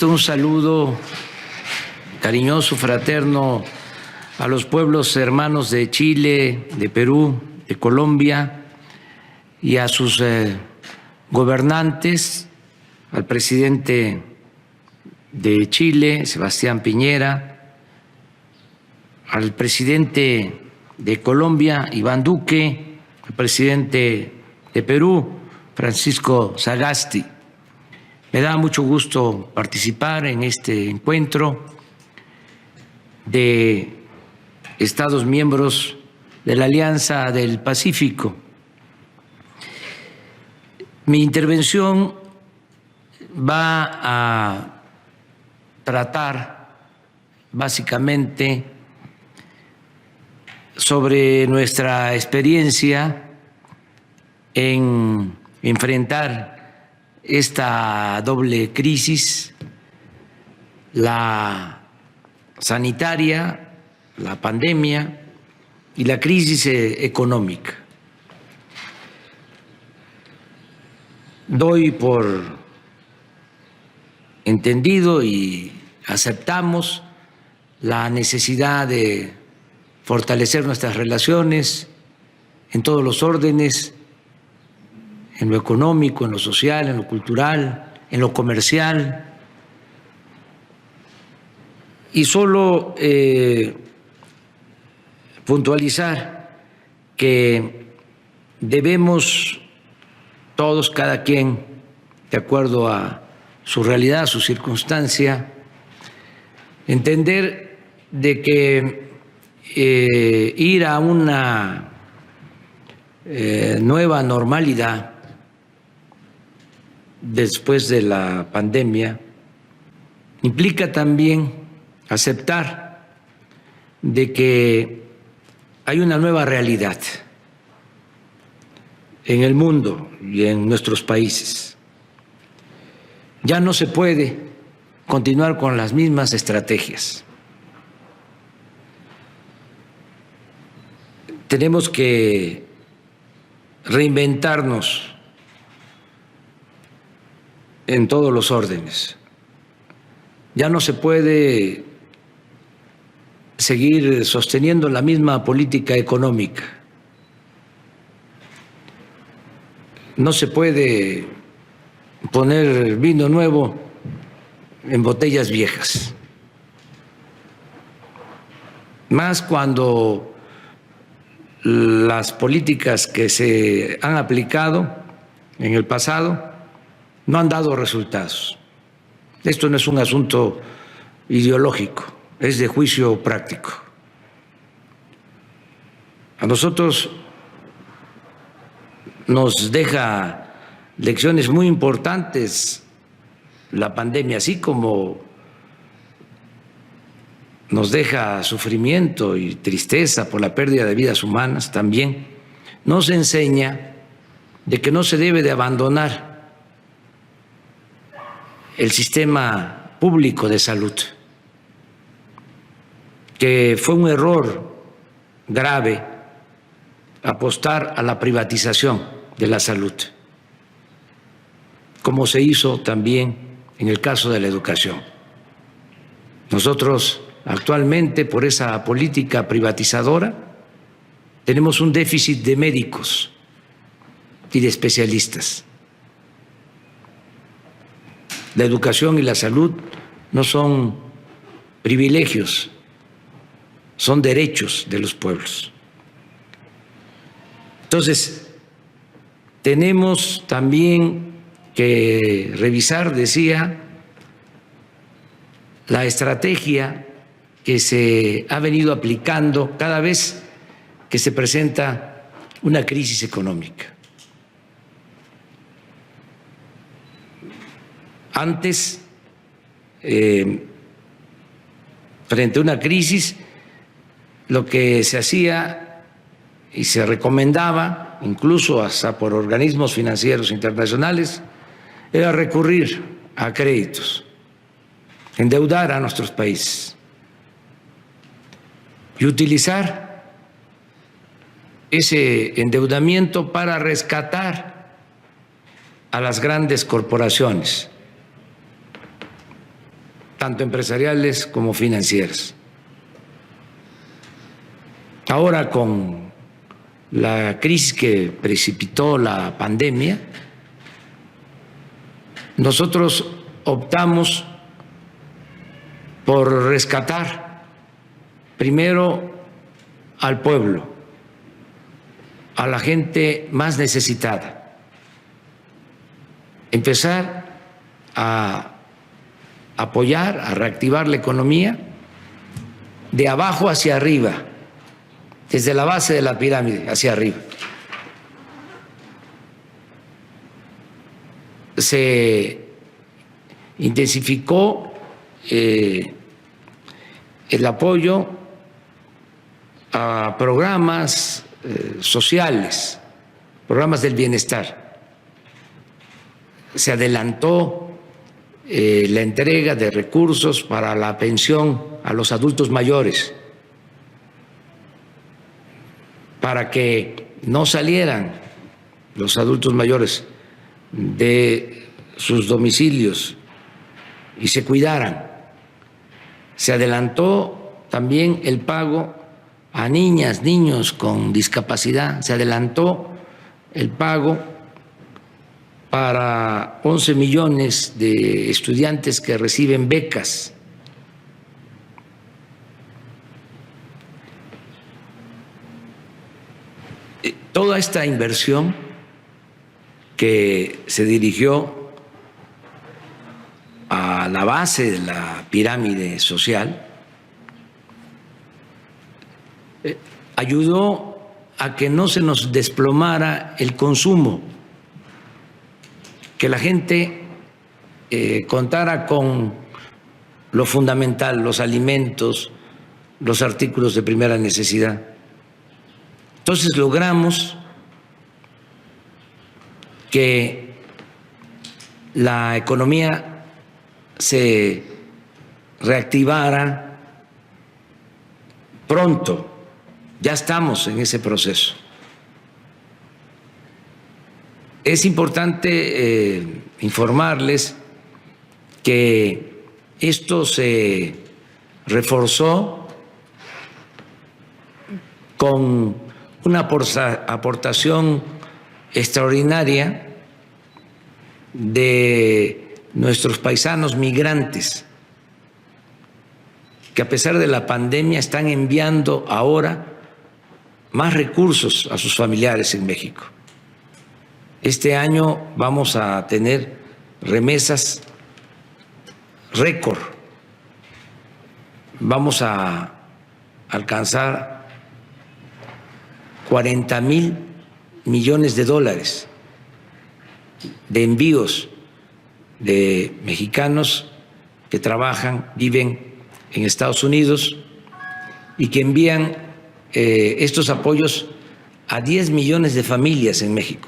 Un saludo cariñoso, fraterno a los pueblos hermanos de Chile, de Perú, de Colombia y a sus gobernantes, al presidente de Chile, Sebastián Piñera, al presidente de Colombia, Iván Duque, al presidente de Perú, Francisco Sagasti. Me da mucho gusto participar en este encuentro de Estados miembros de la Alianza del Pacífico. Mi intervención va a tratar básicamente sobre nuestra experiencia en enfrentar esta doble crisis, la sanitaria, la pandemia y la crisis económica. Doy por entendido y aceptamos la necesidad de fortalecer nuestras relaciones en todos los órdenes, en lo económico, en lo social, en lo cultural, en lo comercial. Y solo puntualizar que debemos todos, cada quien, de acuerdo a su realidad, a su circunstancia, entender de que ir a una nueva normalidad después de la pandemia implica también aceptar de que hay una nueva realidad en el mundo y en nuestros países. Ya no se puede continuar con las mismas estrategias. Tenemos que reinventarnos en todos los órdenes. Ya no se puede seguir sosteniendo la misma política económica. No se puede poner vino nuevo en botellas viejas. Más cuando las políticas que se han aplicado en el pasado no han dado resultados. Esto no es un asunto ideológico, es de juicio práctico. A nosotros nos deja lecciones muy importantes la pandemia, así como nos deja sufrimiento y tristeza por la pérdida de vidas humanas, también nos enseña de que no se debe de abandonar el sistema público de salud, que fue un error grave apostar a la privatización de la salud, como se hizo también en el caso de la educación. Nosotros actualmente, por esa política privatizadora, tenemos un déficit de médicos y de especialistas. La educación y la salud no son privilegios, son derechos de los pueblos. Entonces, tenemos también que revisar, decía, la estrategia que se ha venido aplicando cada vez que se presenta una crisis económica. Antes, frente a una crisis, lo que se hacía y se recomendaba, incluso hasta por organismos financieros internacionales, era recurrir a créditos, endeudar a nuestros países y utilizar ese endeudamiento para rescatar a las grandes corporaciones tanto empresariales como financieras. Ahora, con la crisis que precipitó la pandemia, nosotros optamos por rescatar primero al pueblo, a la gente más necesitada, empezar a apoyar, a reactivar la economía de abajo hacia arriba, desde la base de la pirámide hacia arriba. Se intensificó el apoyo a programas sociales, programas del bienestar. Se adelantó la entrega de recursos para la pensión a los adultos mayores, para que no salieran los adultos mayores de sus domicilios y se cuidaran. Se adelantó también el pago a niñas, niños con discapacidad, se adelantó el pago para 11 millones de estudiantes que reciben becas. Toda esta inversión que se dirigió a la base de la pirámide social ayudó a que no se nos desplomara el consumo, que la gente contara con lo fundamental, los alimentos, los artículos de primera necesidad. Entonces logramos que la economía se reactivara pronto. Ya estamos en ese proceso. Es importante informarles que esto se reforzó con una aportación extraordinaria de nuestros paisanos migrantes, que a pesar de la pandemia están enviando ahora más recursos a sus familiares en México. Este año vamos a tener remesas récord. Vamos a alcanzar 40,000 millones de dólares de envíos de mexicanos que trabajan, viven en Estados Unidos y que envían estos apoyos a 10 millones de familias en México.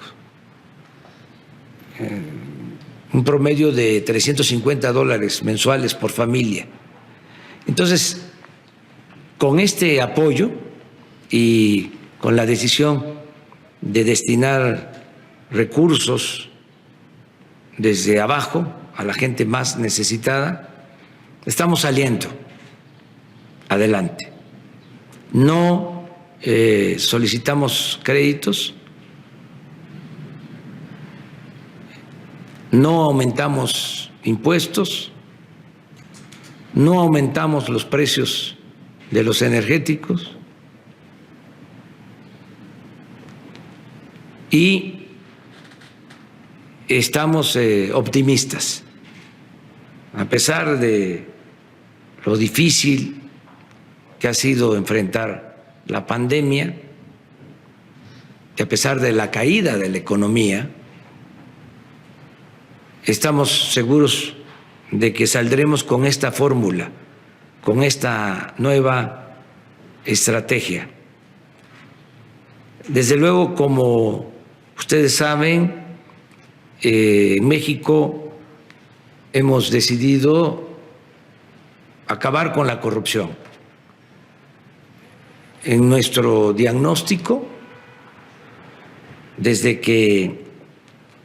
Un promedio de $350 mensuales por familia. Entonces, con este apoyo y con la decisión de destinar recursos desde abajo a la gente más necesitada, estamos saliendo adelante. No solicitamos créditos, no aumentamos impuestos, no aumentamos los precios de los energéticos y estamos optimistas, a pesar de lo difícil que ha sido enfrentar la pandemia, que a pesar de la caída de la economía, estamos seguros de que saldremos con esta fórmula, con esta nueva estrategia. Desde luego, como ustedes saben, en México hemos decidido acabar con la corrupción. En nuestro diagnóstico, desde que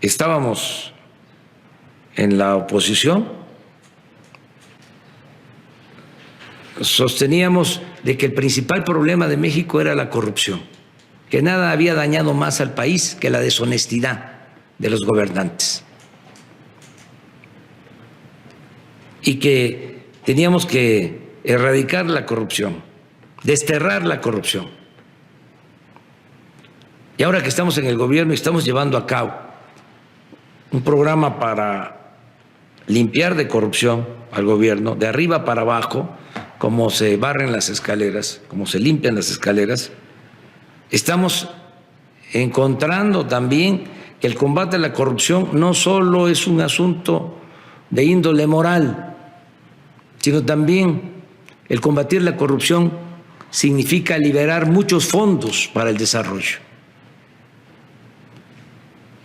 estábamos en la oposición, sosteníamos de que el principal problema de México era la corrupción, que nada había dañado más al país que la deshonestidad de los gobernantes y que teníamos que erradicar la corrupción, desterrar la corrupción. Y ahora que estamos en el gobierno y estamos llevando a cabo un programa para limpiar de corrupción al gobierno, de arriba para abajo, como se barren las escaleras, como se limpian las escaleras, estamos encontrando también que el combate a la corrupción no solo es un asunto de índole moral, sino también el combatir la corrupción significa liberar muchos fondos para el desarrollo.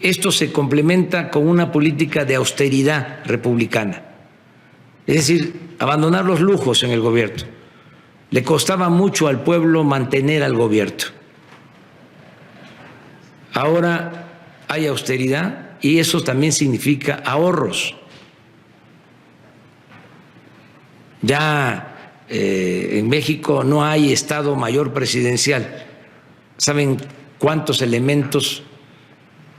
Esto se complementa con una política de austeridad republicana, es decir, abandonar los lujos en el gobierno. Le costaba mucho al pueblo mantener al gobierno. Ahora hay austeridad y eso también significa ahorros. Ya en México no hay Estado Mayor Presidencial. ¿Saben cuántos elementos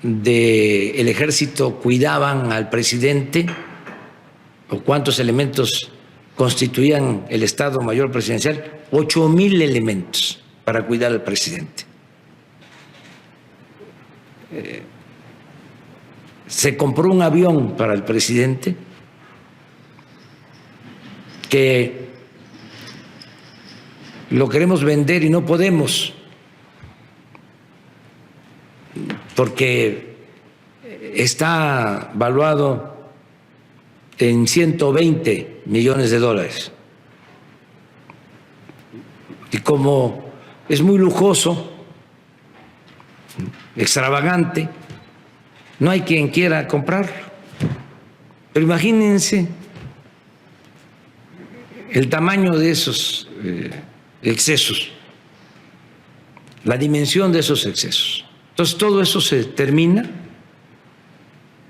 del ejército cuidaban al presidente o cuántos elementos constituían el Estado Mayor Presidencial? 8,000 elementos para cuidar al presidente. Se compró un avión para el presidente que lo queremos vender y no podemos porque está valuado en $120 millones. Y como es muy lujoso, extravagante, no hay quien quiera comprarlo. Pero imagínense el tamaño de esos excesos, la dimensión de esos excesos. Entonces todo eso se termina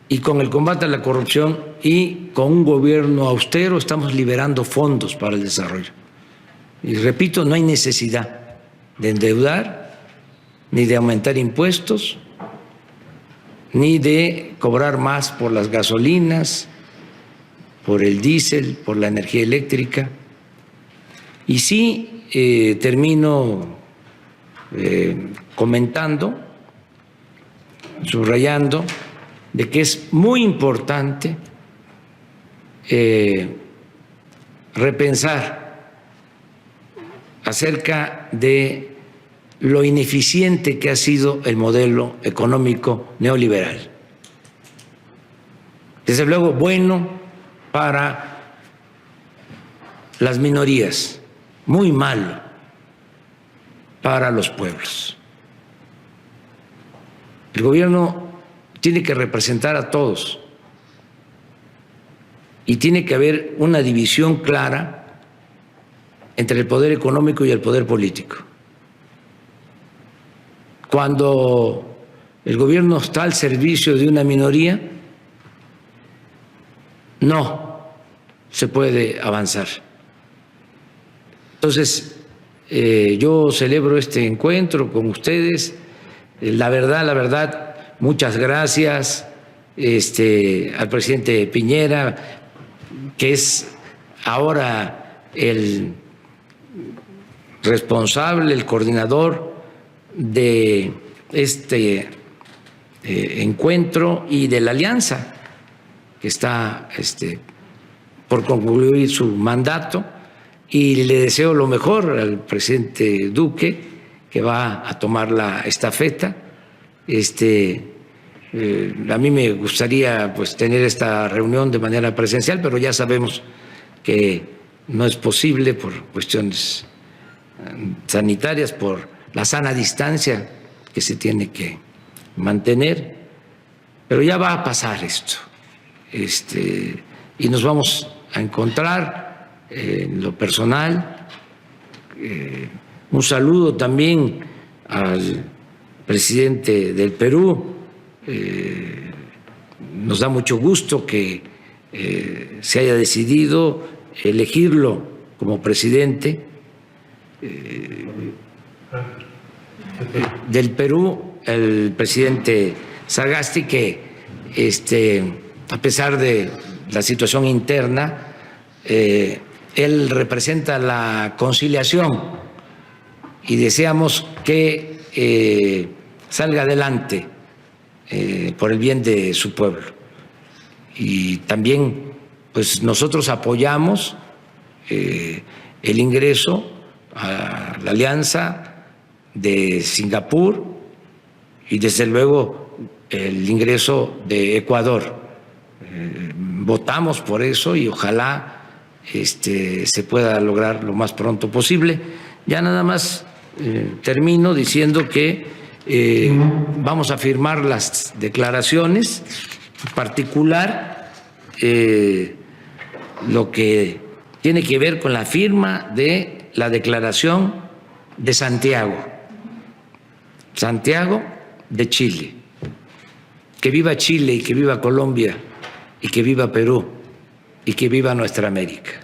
y con el combate a la corrupción y con un gobierno austero estamos liberando fondos para el desarrollo. Y repito, no hay necesidad de endeudar, ni de aumentar impuestos, ni de cobrar más por las gasolinas, por el diésel, por la energía eléctrica. Y sí termino comentando, subrayando, de que es muy importante repensar acerca de lo ineficiente que ha sido el modelo económico neoliberal. Desde luego, bueno para las minorías, muy malo para los pueblos. El gobierno tiene que representar a todos y tiene que haber una división clara entre el poder económico y el poder político. Cuando el gobierno está al servicio de una minoría, no se puede avanzar. Entonces, yo celebro este encuentro con ustedes. La verdad, muchas gracias al presidente Piñera, que es ahora el responsable, el coordinador de este encuentro y de la alianza que está por concluir su mandato, y le deseo lo mejor al presidente Duque, que va a tomar la estafeta. A mí me gustaría pues tener esta reunión de manera presencial, pero ya sabemos que no es posible por cuestiones sanitarias, por la sana distancia que se tiene que mantener, pero ya va a pasar esto, y nos vamos a encontrar en lo personal. Un saludo también al presidente del Perú. Nos da mucho gusto que se haya decidido elegirlo como presidente. Del Perú, el presidente Sagasti, que a pesar de la situación interna, él representa la conciliación y deseamos que salga adelante por el bien de su pueblo. Y también pues nosotros apoyamos el ingreso a la alianza de Singapur y desde luego el ingreso de Ecuador. Votamos por eso y ojalá se pueda lograr lo más pronto posible. Ya nada más termino diciendo que vamos a firmar las declaraciones, en particular lo que tiene que ver con la firma de la Declaración de Santiago de Chile. Que viva Chile y que viva Colombia y que viva Perú y que viva nuestra América.